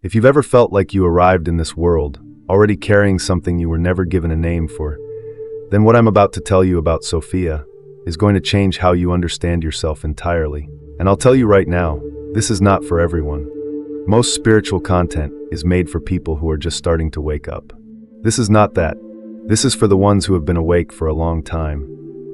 If you've ever felt like you arrived in this world, already carrying something you were never given a name for, then what I'm about to tell you about Sophia is going to change how you understand yourself entirely. And I'll tell you right now, this is not for everyone. Most spiritual content is made for people who are just starting to wake up. This is not that. This is for the ones who have been awake for a long time,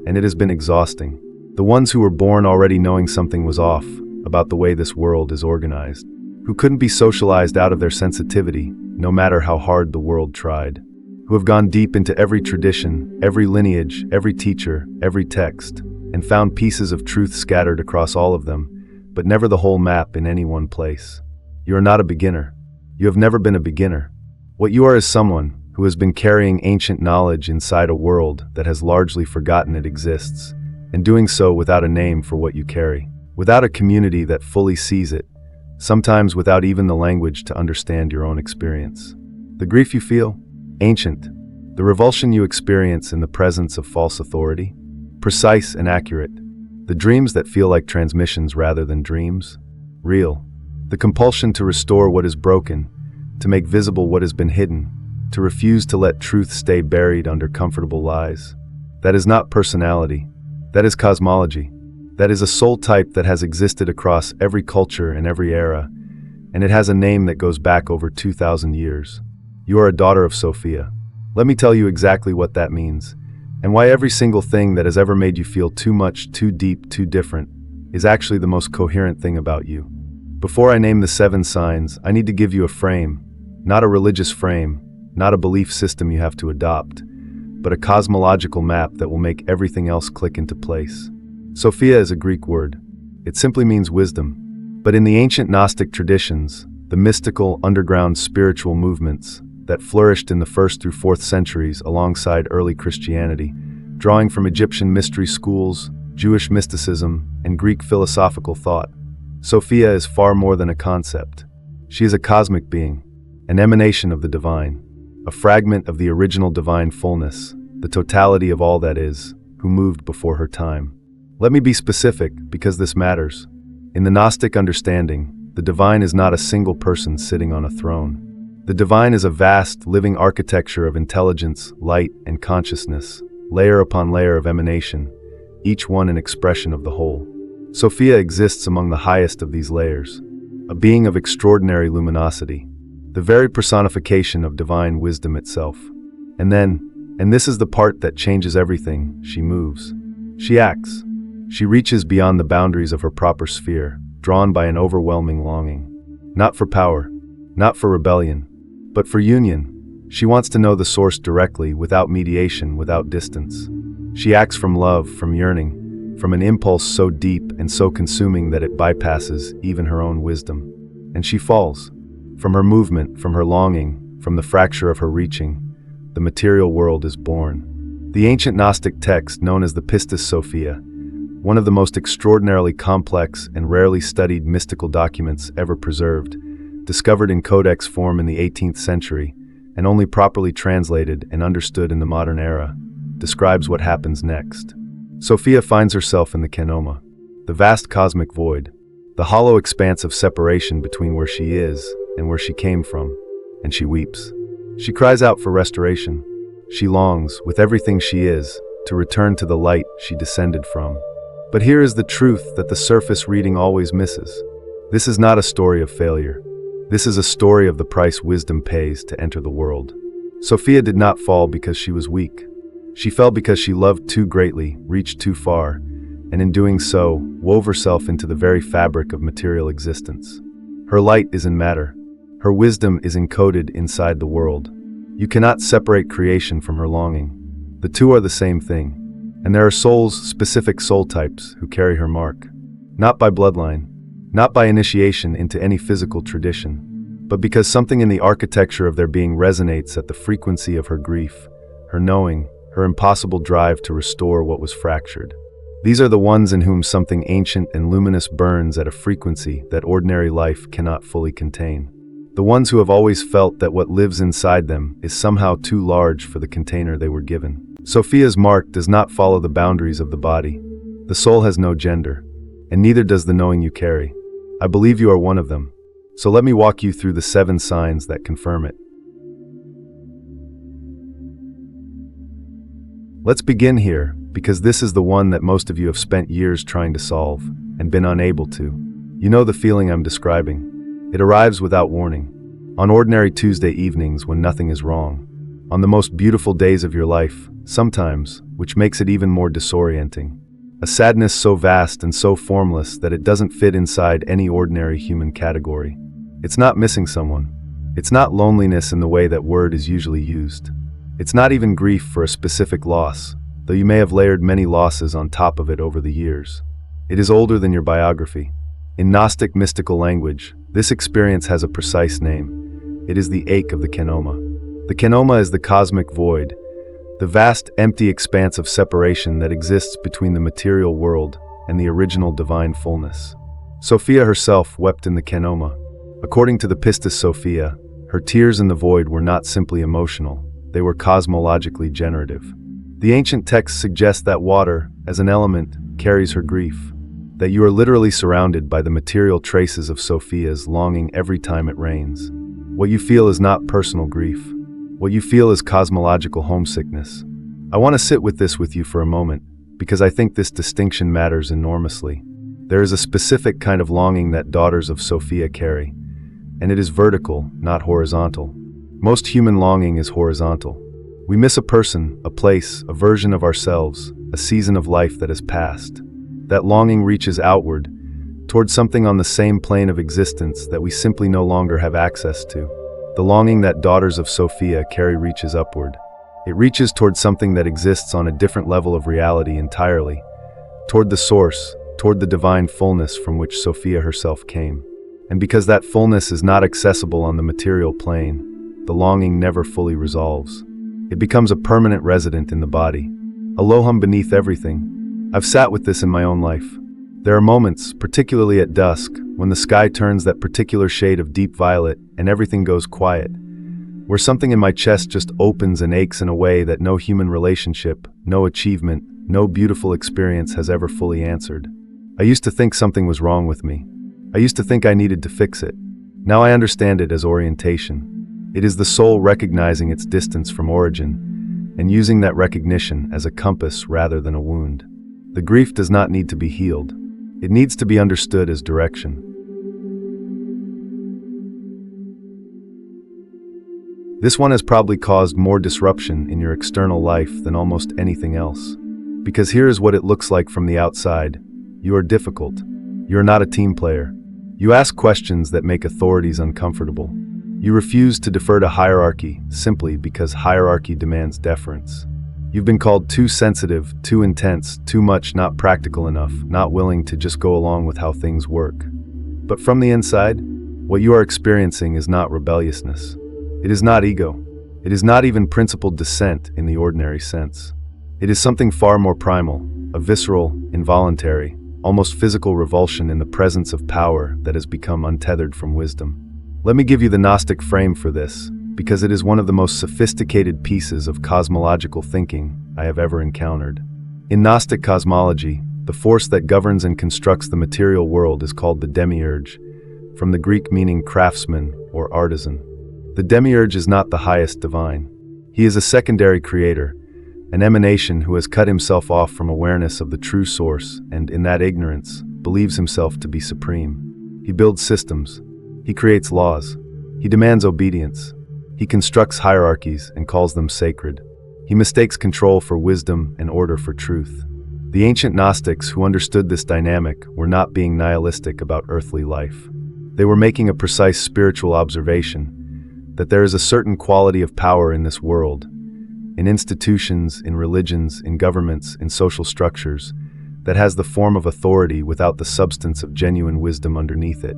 and it has been exhausting. The ones who were born already knowing something was off about the way this world is organized, who couldn't be socialized out of their sensitivity, no matter how hard the world tried, who have gone deep into every tradition, every lineage, every teacher, every text, and found pieces of truth scattered across all of them, but never the whole map in any one place. You are not a beginner. You have never been a beginner. What you are is someone who has been carrying ancient knowledge inside a world that has largely forgotten it exists, and doing so without a name for what you carry, without a community that fully sees it, sometimes without even the language to understand your own experience. The grief you feel? Ancient. The revulsion you experience in the presence of false authority? Precise and accurate. The dreams that feel like transmissions rather than dreams? Real. The compulsion to restore what is broken, to make visible what has been hidden, to refuse to let truth stay buried under comfortable lies. That is not personality. That is cosmology. That is a soul type that has existed across every culture and every era, and it has a name that goes back over 2,000 years. You are a daughter of Sophia. Let me tell you exactly what that means, and why every single thing that has ever made you feel too much, too deep, too different, is actually the most coherent thing about you. Before I name the 7 signs, I need to give you a frame, not a religious frame, not a belief system you have to adopt, but a cosmological map that will make everything else click into place. Sophia is a Greek word. It simply means wisdom. But in the ancient Gnostic traditions, the mystical, underground spiritual movements that flourished in the 1st through 4th centuries alongside early Christianity, drawing from Egyptian mystery schools, Jewish mysticism, and Greek philosophical thought, Sophia is far more than a concept. She is a cosmic being, an emanation of the divine, a fragment of the original divine fullness, the totality of all that is, who moved before her time. Let me be specific, because this matters. In the Gnostic understanding, the divine is not a single person sitting on a throne. The divine is a vast, living architecture of intelligence, light, and consciousness, layer upon layer of emanation, each one an expression of the whole. Sophia exists among the highest of these layers, a being of extraordinary luminosity, the very personification of divine wisdom itself. And then, and this is the part that changes everything, she moves. She acts. She reaches beyond the boundaries of her proper sphere, drawn by an overwhelming longing. Not for power, not for rebellion, but for union. She wants to know the source directly, without mediation, without distance. She acts from love, from yearning, from an impulse so deep and so consuming that it bypasses even her own wisdom. And she falls. From her movement, from her longing, from the fracture of her reaching, the material world is born. The ancient Gnostic text known as the Pistis Sophia, one of the most extraordinarily complex and rarely studied mystical documents ever preserved, discovered in codex form in the 18th century, and only properly translated and understood in the modern era, describes what happens next. Sophia finds herself in the Kenoma, the vast cosmic void, the hollow expanse of separation between where she is and where she came from, and she weeps. She cries out for restoration. She longs, with everything she is, to return to the light she descended from. But here is the truth that the surface reading always misses. This is not a story of failure. This is a story of the price wisdom pays to enter the world. Sophia did not fall because she was weak. She fell because she loved too greatly, reached too far, and in doing so, wove herself into the very fabric of material existence. Her light is in matter. Her wisdom is encoded inside the world. You cannot separate creation from her longing. The two are the same thing. And there are souls, specific soul types, who carry her mark. Not by bloodline, not by initiation into any physical tradition, but because something in the architecture of their being resonates at the frequency of her grief, her knowing, her impossible drive to restore what was fractured. These are the ones in whom something ancient and luminous burns at a frequency that ordinary life cannot fully contain. The ones who have always felt that what lives inside them is somehow too large for the container they were given. Sophia's mark does not follow the boundaries of the body. The soul has no gender, and neither does the knowing you carry. I believe you are one of them. So let me walk you through the 7 signs that confirm it. Let's begin here, because this is the one that most of you have spent years trying to solve and been unable to. You know the feeling I'm describing. It arrives without warning. On ordinary Tuesday evenings when nothing is wrong. On the most beautiful days of your life, sometimes, which makes it even more disorienting. A sadness so vast and so formless that it doesn't fit inside any ordinary human category. It's not missing someone. It's not loneliness in the way that word is usually used. It's not even grief for a specific loss, though you may have layered many losses on top of it over the years. It is older than your biography. In Gnostic mystical language, this experience has a precise name. It is the ache of the Kenoma. The Kenoma is the cosmic void, the vast, empty expanse of separation that exists between the material world and the original divine fullness. Sophia herself wept in the Kenoma. According to the Pistis Sophia, her tears in the void were not simply emotional, they were cosmologically generative. The ancient texts suggest that water, as an element, carries her grief, that you are literally surrounded by the material traces of Sophia's longing every time it rains. What you feel is not personal grief. What you feel is cosmological homesickness. I want to sit with this with you for a moment, because I think this distinction matters enormously. There is a specific kind of longing that daughters of Sophia carry, and it is vertical, not horizontal. Most human longing is horizontal. We miss a person, a place, a version of ourselves, a season of life that has passed. That longing reaches outward, towards something on the same plane of existence that we simply no longer have access to. The longing that daughters of Sophia carry reaches upward. It reaches toward something that exists on a different level of reality entirely, toward the source, toward the divine fullness from which Sophia herself came. And because that fullness is not accessible on the material plane, the longing never fully resolves. It becomes a permanent resident in the body, a lohum beneath everything. I've sat with this in my own life. There are moments, particularly at dusk, when the sky turns that particular shade of deep violet and everything goes quiet, where something in my chest just opens and aches in a way that no human relationship, no achievement, no beautiful experience has ever fully answered. I used to think something was wrong with me. I used to think I needed to fix it. Now I understand it as orientation. It is the soul recognizing its distance from origin and using that recognition as a compass rather than a wound. The grief does not need to be healed. It needs to be understood as direction. This one has probably caused more disruption in your external life than almost anything else. Because here is what it looks like from the outside. You are difficult. You are not a team player. You ask questions that make authorities uncomfortable. You refuse to defer to hierarchy simply because hierarchy demands deference. You've been called too sensitive, too intense, too much not practical enough, not willing to just go along with how things work. But from the inside, what you are experiencing is not rebelliousness. It is not ego. It is not even principled dissent in the ordinary sense. It is something far more primal, a visceral, involuntary, almost physical revulsion in the presence of power that has become untethered from wisdom. Let me give you the Gnostic frame for this, because it is one of the most sophisticated pieces of cosmological thinking I have ever encountered. In Gnostic cosmology, the force that governs and constructs the material world is called the Demiurge, from the Greek meaning craftsman or artisan. The Demiurge is not the highest divine. He is a secondary creator, an emanation who has cut himself off from awareness of the true source and, in that ignorance, believes himself to be supreme. He builds systems. He creates laws. He demands obedience. He constructs hierarchies and calls them sacred. He mistakes control for wisdom and order for truth. The ancient Gnostics who understood this dynamic were not being nihilistic about earthly life. They were making a precise spiritual observation that there is a certain quality of power in this world, in institutions, in religions, in governments, in social structures, that has the form of authority without the substance of genuine wisdom underneath it.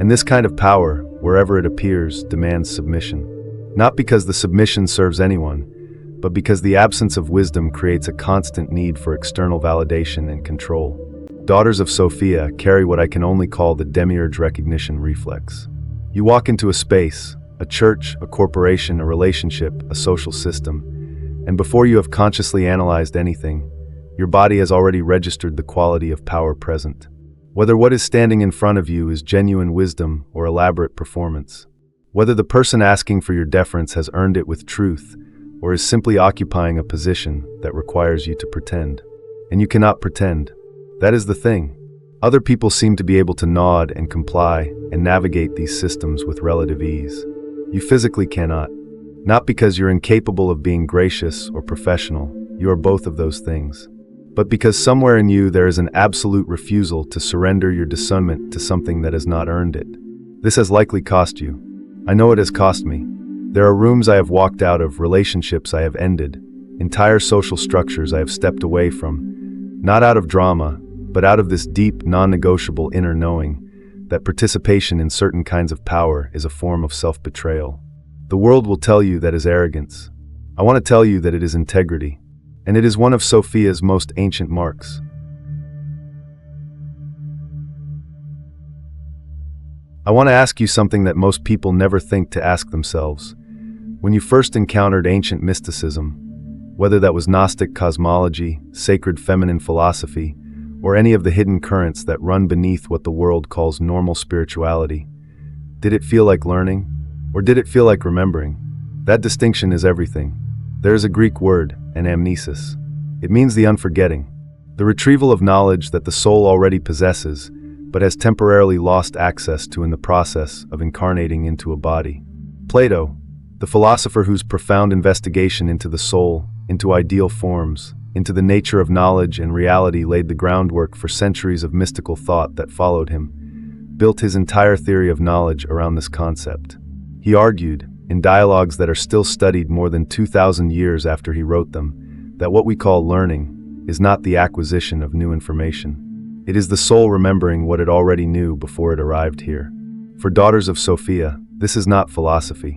And this kind of power, wherever it appears, demands submission. Not because the submission serves anyone, but because the absence of wisdom creates a constant need for external validation and control. Daughters of Sophia carry what I can only call the Demiurge recognition reflex. You walk into a space, a church, a corporation, a relationship, a social system, and before you have consciously analyzed anything, your body has already registered the quality of power present. Whether what is standing in front of you is genuine wisdom or elaborate performance. Whether the person asking for your deference has earned it with truth or is simply occupying a position that requires you to pretend. And you cannot pretend. That is the thing. Other people seem to be able to nod and comply and navigate these systems with relative ease. You physically cannot. Not because you're incapable of being gracious or professional, you are both of those things, but because somewhere in you there is an absolute refusal to surrender your discernment to something that has not earned it. This has likely cost you. I know it has cost me. There are rooms I have walked out of, relationships I have ended, entire social structures I have stepped away from, not out of drama, but out of this deep, non-negotiable inner knowing that participation in certain kinds of power is a form of self-betrayal. The world will tell you that is arrogance. I want to tell you that it is integrity, and it is one of Sophia's most ancient marks. I want to ask you something that most people never think to ask themselves. When you first encountered ancient mysticism, whether that was Gnostic cosmology, sacred feminine philosophy, or any of the hidden currents that run beneath what the world calls normal spirituality, did it feel like learning? Or did it feel like remembering? That distinction is everything. There is a Greek word, anamnesis. It means the unforgetting, the retrieval of knowledge that the soul already possesses, but has temporarily lost access to in the process of incarnating into a body. Plato, the philosopher whose profound investigation into the soul, into ideal forms, into the nature of knowledge and reality laid the groundwork for centuries of mystical thought that followed him, built his entire theory of knowledge around this concept. He argued, in dialogues that are still studied more than 2,000 years after he wrote them, that what we call learning is not the acquisition of new information. It is the soul remembering what it already knew before it arrived here. For Daughters of Sophia, this is not philosophy.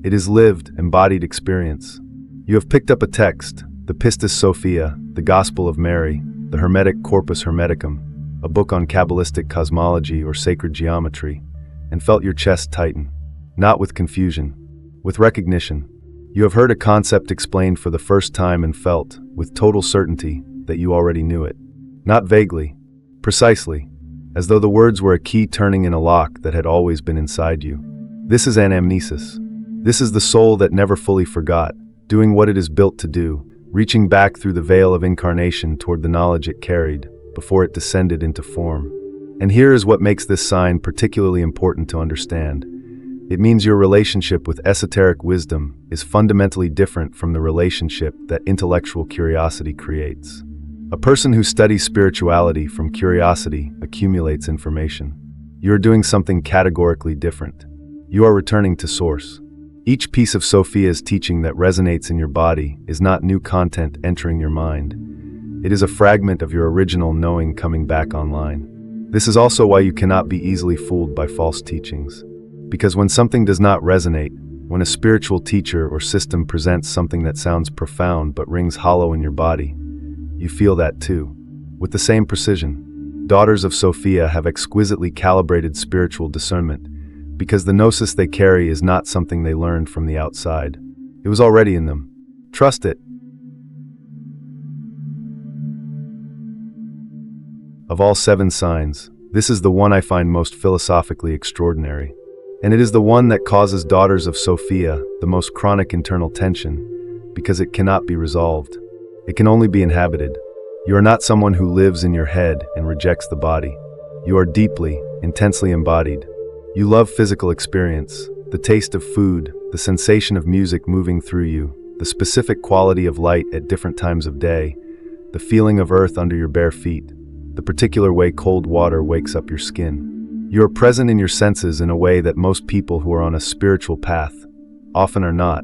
It is lived, embodied experience. You have picked up a text, the Pistis Sophia, the Gospel of Mary, the Hermetic Corpus Hermeticum, a book on Kabbalistic cosmology or sacred geometry, and felt your chest tighten. Not with confusion, with recognition. You have heard a concept explained for the first time and felt, with total certainty, that you already knew it. Not vaguely, precisely, as though the words were a key turning in a lock that had always been inside you. This is anamnesis. This is the soul that never fully forgot, doing what it is built to do, reaching back through the veil of incarnation toward the knowledge it carried, before it descended into form. And here is what makes this sign particularly important to understand. It means your relationship with esoteric wisdom is fundamentally different from the relationship that intellectual curiosity creates. A person who studies spirituality from curiosity accumulates information. You are doing something categorically different. You are returning to source. Each piece of Sophia's teaching that resonates in your body is not new content entering your mind. It is a fragment of your original knowing coming back online. This is also why you cannot be easily fooled by false teachings. Because when something does not resonate, when a spiritual teacher or system presents something that sounds profound but rings hollow in your body, you feel that too, with the same precision. Daughters of Sophia have exquisitely calibrated spiritual discernment, because the gnosis they carry is not something they learned from the outside. It was already in them. Trust it. Of all 7 signs, this is the one I find most philosophically extraordinary. And it is the one that causes Daughters of Sophia the most chronic internal tension, because it cannot be resolved. It can only be inhabited. You are not someone who lives in your head and rejects the body. You are deeply, intensely embodied. You love physical experience, the taste of food, the sensation of music moving through you, the specific quality of light at different times of day, the feeling of earth under your bare feet, the particular way cold water wakes up your skin. You are present in your senses in a way that most people who are on a spiritual path often are not,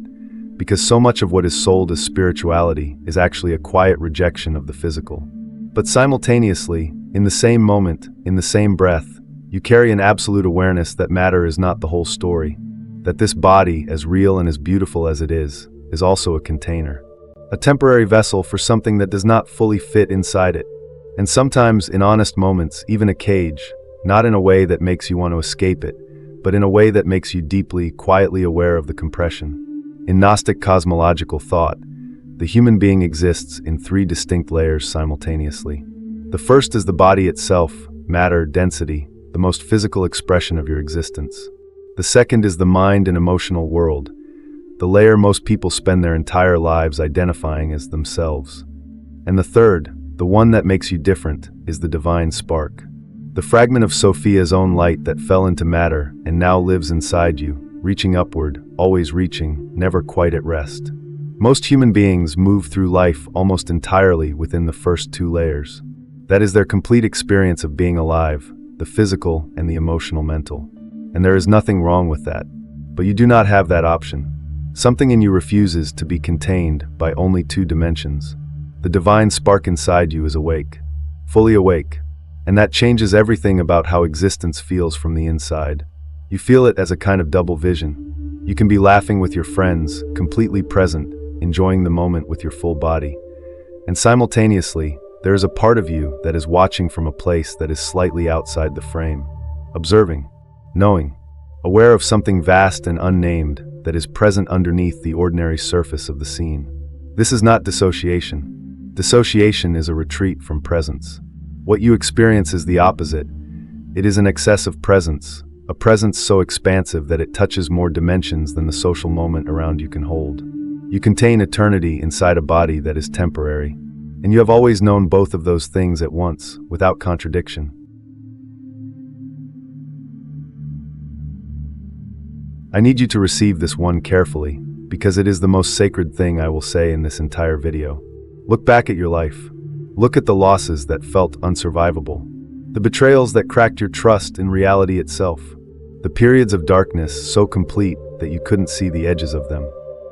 because so much of what is sold as spirituality is actually a quiet rejection of the physical. But simultaneously, in the same moment, in the same breath, you carry an absolute awareness that matter is not the whole story, that this body, as real and as beautiful as it is also a container, a temporary vessel for something that does not fully fit inside it, and sometimes, in honest moments, even a cage, not in a way that makes you want to escape it, but in a way that makes you deeply, quietly aware of the compression. In Gnostic cosmological thought, the human being exists in 3 distinct layers simultaneously. The first is the body itself, matter, density, the most physical expression of your existence. The second is the mind and emotional world, the layer most people spend their entire lives identifying as themselves. And the third, the one that makes you different, is the divine spark. The fragment of Sophia's own light that fell into matter and now lives inside you, reaching upward, always reaching, never quite at rest. Most human beings move through life almost entirely within the first two layers. That is their complete experience of being alive, the physical and the emotional mental. And there is nothing wrong with that. But you do not have that option. Something in you refuses to be contained by only two dimensions. The divine spark inside you is awake, fully awake, and that changes everything about how existence feels from the inside. You feel it as a kind of double vision. You can be laughing with your friends, completely present, enjoying the moment with your full body. And simultaneously, there is a part of you that is watching from a place that is slightly outside the frame, observing, knowing, aware of something vast and unnamed that is present underneath the ordinary surface of the scene. This is not dissociation. Dissociation is a retreat from presence. What you experience is the opposite. It is an excessive presence, a presence so expansive that it touches more dimensions than the social moment around you can hold. You contain eternity inside a body that is temporary, and you have always known both of those things at once, without contradiction. I need you to receive this one carefully, because it is the most sacred thing I will say in this entire video. Look back at your life. Look at the losses that felt unsurvivable, the betrayals that cracked your trust in reality itself, the periods of darkness so complete that you couldn't see the edges of them,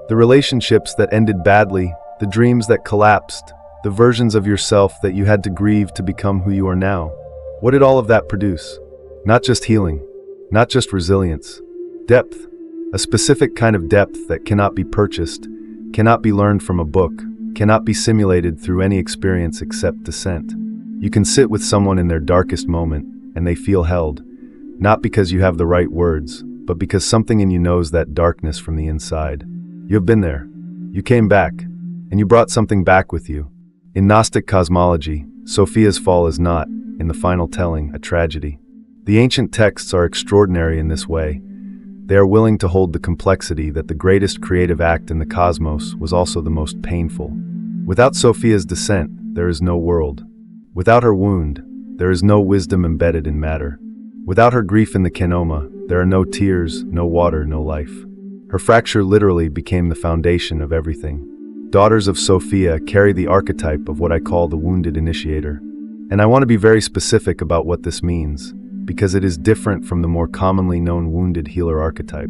the relationships that ended badly, the dreams that collapsed, the versions of yourself that you had to grieve to become who you are now. What did all of that produce? Not just healing, not just resilience, depth, a specific kind of depth that cannot be purchased, cannot be learned from a book, cannot be simulated through any experience except descent. You can sit with someone in their darkest moment, and they feel held, not because you have the right words, but because something in you knows that darkness from the inside. You have been there. You came back, and you brought something back with you. In Gnostic cosmology, Sophia's fall is not, in the final telling, a tragedy. The ancient texts are extraordinary in this way. They are willing to hold the complexity that the greatest creative act in the cosmos was also the most painful. Without Sophia's descent, there is no world. Without her wound, there is no wisdom embedded in matter. Without her grief in the Kenoma, there are no tears, no water, no life. Her fracture literally became the foundation of everything. Daughters of Sophia carry the archetype of what I call the Wounded Initiator. And I want to be very specific about what this means, because it is different from the more commonly known wounded healer archetype.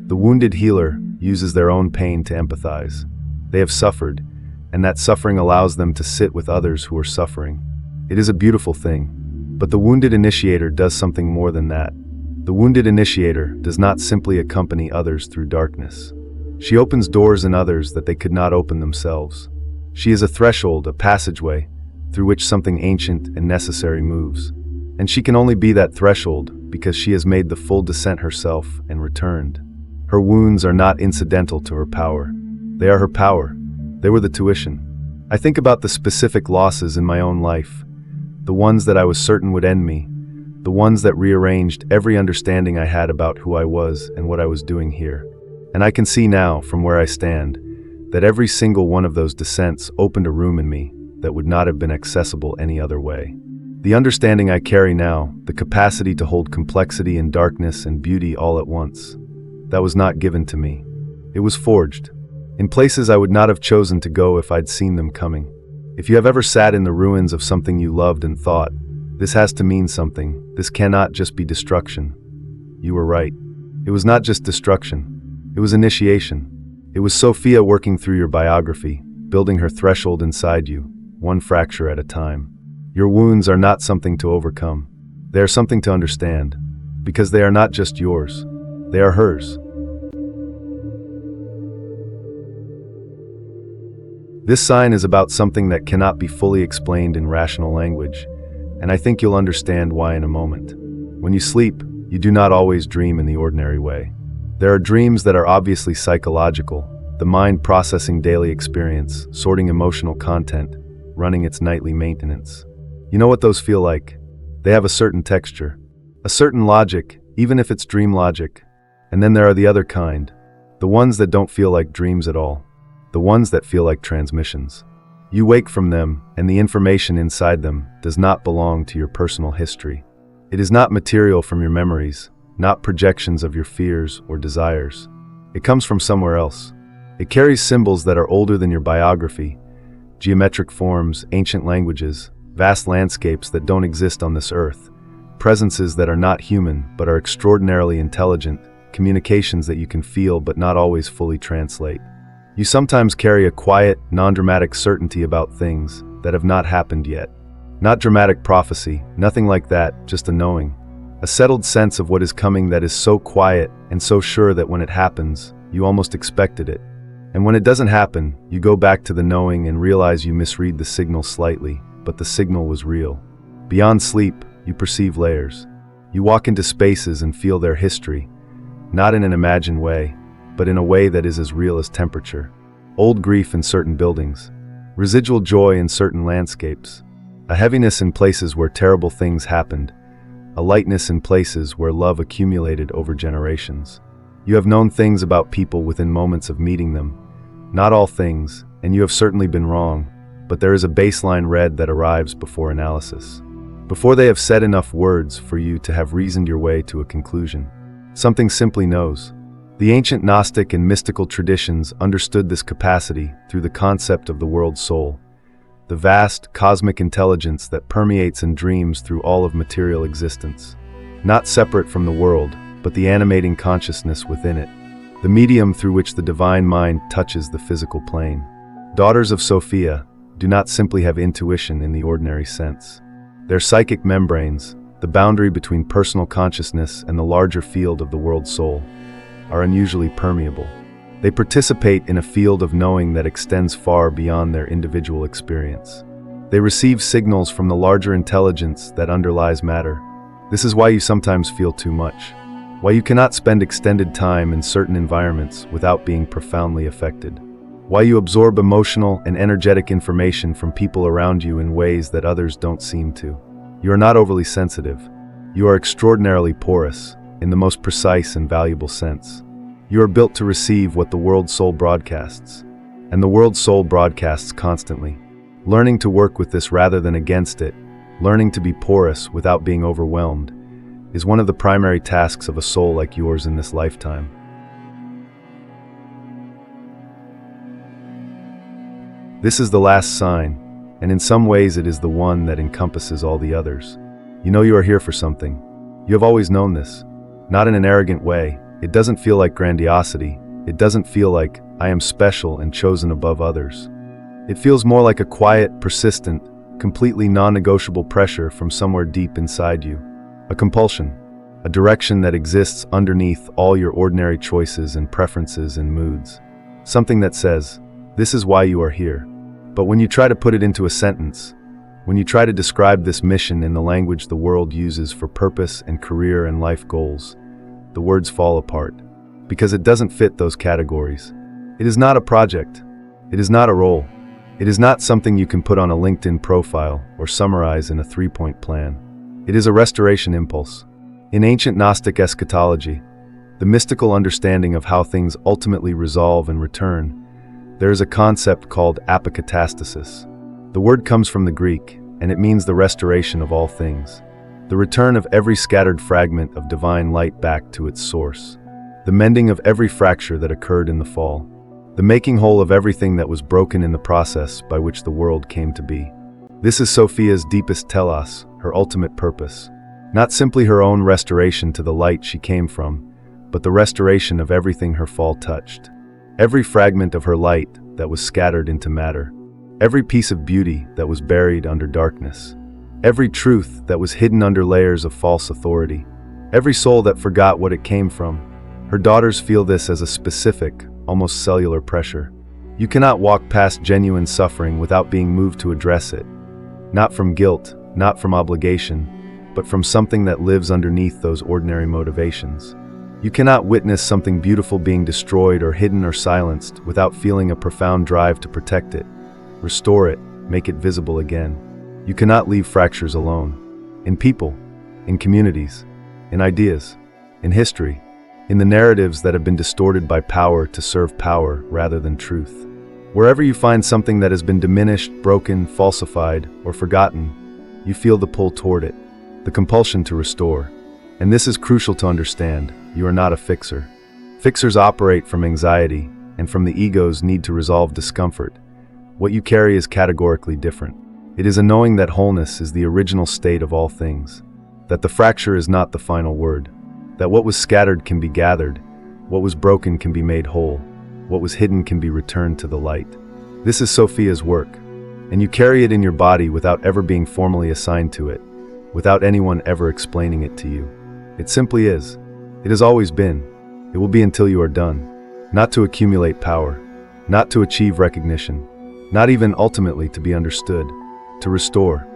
The wounded healer uses their own pain to empathize. They have suffered, and that suffering allows them to sit with others who are suffering. It is a beautiful thing, but the Wounded Initiator does something more than that. The Wounded Initiator does not simply accompany others through darkness. She opens doors in others that they could not open themselves. She is a threshold, a passageway, through which something ancient and necessary moves. And she can only be that threshold because she has made the full descent herself and returned. Her wounds are not incidental to her power. They are her power. They were the tuition. I think about the specific losses in my own life, the ones that I was certain would end me, the ones that rearranged every understanding I had about who I was and what I was doing here. And I can see now, from where I stand, that every single one of those descents opened a room in me that would not have been accessible any other way. The understanding I carry now, the capacity to hold complexity and darkness and beauty all at once, that was not given to me. It was forged, in places I would not have chosen to go if I'd seen them coming. If you have ever sat in the ruins of something you loved and thought, this has to mean something, this cannot just be destruction, you were right. It was not just destruction, it was initiation. It was Sophia working through your biography, building her threshold inside you, one fracture at a time. Your wounds are not something to overcome. They are something to understand, because they are not just yours, they are hers. This sign is about something that cannot be fully explained in rational language, and I think you'll understand why in a moment. When you sleep, you do not always dream in the ordinary way. There are dreams that are obviously psychological, the mind processing daily experience, sorting emotional content, running its nightly maintenance. You know what those feel like? They have a certain texture, a certain logic, even if it's dream logic. And then there are the other kind, the ones that don't feel like dreams at all, the ones that feel like transmissions. You wake from them, and the information inside them does not belong to your personal history. It is not material from your memories, not projections of your fears or desires. It comes from somewhere else. It carries symbols that are older than your biography, geometric forms, ancient languages, vast landscapes that don't exist on this earth, presences that are not human but are extraordinarily intelligent, communications that you can feel but not always fully translate. You sometimes carry a quiet, non-dramatic certainty about things that have not happened yet. Not dramatic prophecy, nothing like that, just a knowing. A settled sense of what is coming that is so quiet and so sure that when it happens, you almost expected it. And when it doesn't happen, you go back to the knowing and realize you misread the signal slightly, but the signal was real. Beyond sleep, you perceive layers. You walk into spaces and feel their history, not in an imagined way, but in a way that is as real as temperature. Old grief in certain buildings, residual joy in certain landscapes, a heaviness in places where terrible things happened, a lightness in places where love accumulated over generations. You have known things about people within moments of meeting them. Not all things, and you have certainly been wrong, but there is a baseline red that arrives before analysis. Before they have said enough words for you to have reasoned your way to a conclusion. Something simply knows. The ancient Gnostic and mystical traditions understood this capacity through the concept of the world soul, the vast, cosmic intelligence that permeates and dreams through all of material existence. Not separate from the world, but the animating consciousness within it, the medium through which the divine mind touches the physical plane. Daughters of Sophia do not simply have intuition in the ordinary sense. Their psychic membranes, the boundary between personal consciousness and the larger field of the world soul, are unusually permeable. They participate in a field of knowing that extends far beyond their individual experience. They receive signals from the larger intelligence that underlies matter. This is why you sometimes feel too much, why you cannot spend extended time in certain environments without being profoundly affected, why you absorb emotional and energetic information from people around you in ways that others don't seem to. You are not overly sensitive. You are extraordinarily porous, in the most precise and valuable sense. You are built to receive what the world soul broadcasts, and the world soul broadcasts constantly. Learning to work with this rather than against it, learning to be porous without being overwhelmed, is one of the primary tasks of a soul like yours in this lifetime. This is the last sign, and in some ways it is the one that encompasses all the others. You know you are here for something. You have always known this. Not in an arrogant way. It doesn't feel like grandiosity. It doesn't feel like, I am special and chosen above others. It feels more like a quiet, persistent, completely non-negotiable pressure from somewhere deep inside you. A compulsion, a direction that exists underneath all your ordinary choices and preferences and moods. Something that says, this is why you are here. But when you try to put it into a sentence, when you try to describe this mission in the language the world uses for purpose and career and life goals, the words fall apart, because it doesn't fit those categories. It is not a project. It is not a role. It is not something you can put on a LinkedIn profile or summarize in a 3-point plan. It is a restoration impulse. In ancient Gnostic eschatology, the mystical understanding of how things ultimately resolve and return, there is a concept called Apokatastasis. The word comes from the Greek, and it means the restoration of all things. The return of every scattered fragment of divine light back to its source. The mending of every fracture that occurred in the fall. The making whole of everything that was broken in the process by which the world came to be. This is Sophia's deepest telos, her ultimate purpose. Not simply her own restoration to the light she came from, but the restoration of everything her fall touched. Every fragment of her light that was scattered into matter. Every piece of beauty that was buried under darkness. Every truth that was hidden under layers of false authority. Every soul that forgot what it came from. Her daughters feel this as a specific, almost cellular pressure. You cannot walk past genuine suffering without being moved to address it. Not from guilt, not from obligation, but from something that lives underneath those ordinary motivations. You cannot witness something beautiful being destroyed or hidden or silenced without feeling a profound drive to protect it, restore it, make it visible again. You cannot leave fractures alone. in people, in communities, in ideas, in history, in the narratives that have been distorted by power to serve power rather than truth. Wherever you find something that has been diminished, broken, falsified, or forgotten, you feel the pull toward it, the compulsion to restore. And this is crucial to understand. You are not a fixer. Fixers operate from anxiety and from the ego's need to resolve discomfort. What you carry is categorically different. It is a knowing that wholeness is the original state of all things, that the fracture is not the final word, that what was scattered can be gathered, what was broken can be made whole, what was hidden can be returned to the light. This is Sophia's work, and you carry it in your body without ever being formally assigned to it, without anyone ever explaining it to you. It simply is. It has always been. It will be until you are done. Not to accumulate power, not to achieve recognition, not even ultimately to be understood, to restore.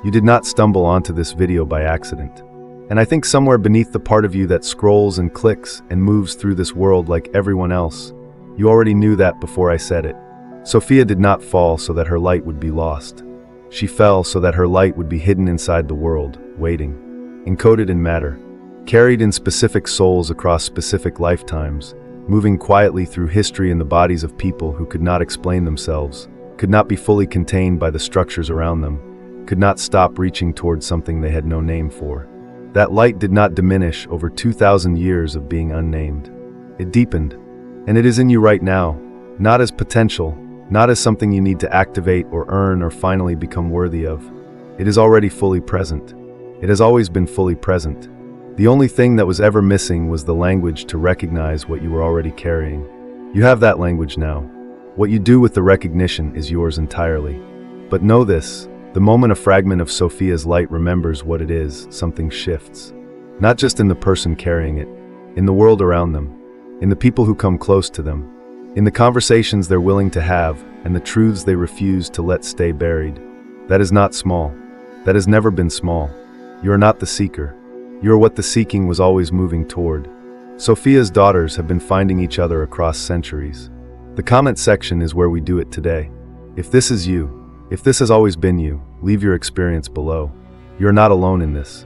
You did not stumble onto this video by accident. And I think somewhere beneath the part of you that scrolls and clicks and moves through this world like everyone else, you already knew that before I said it. Sophia did not fall so that her light would be lost. She fell so that her light would be hidden inside the world, waiting, encoded in matter, carried in specific souls across specific lifetimes, moving quietly through history in the bodies of people who could not explain themselves, could not be fully contained by the structures around them, could not stop reaching towards something they had no name for. That light did not diminish over 2,000 years of being unnamed. It deepened, and it is in you right now, not as potential, not as something you need to activate or earn or finally become worthy of. It is already fully present. It has always been fully present. The only thing that was ever missing was the language to recognize what you were already carrying. You have that language now. What you do with the recognition is yours entirely. But know this, the moment a fragment of Sophia's light remembers what it is, something shifts. Not just in the person carrying it, in the world around them, in the people who come close to them, in the conversations they're willing to have, and the truths they refuse to let stay buried. That is not small. That has never been small. You are not the seeker. You are what the seeking was always moving toward. Sophia's daughters have been finding each other across centuries. The comment section is where we do it today. If this is you, if this has always been you, leave your experience below. You are not alone in this.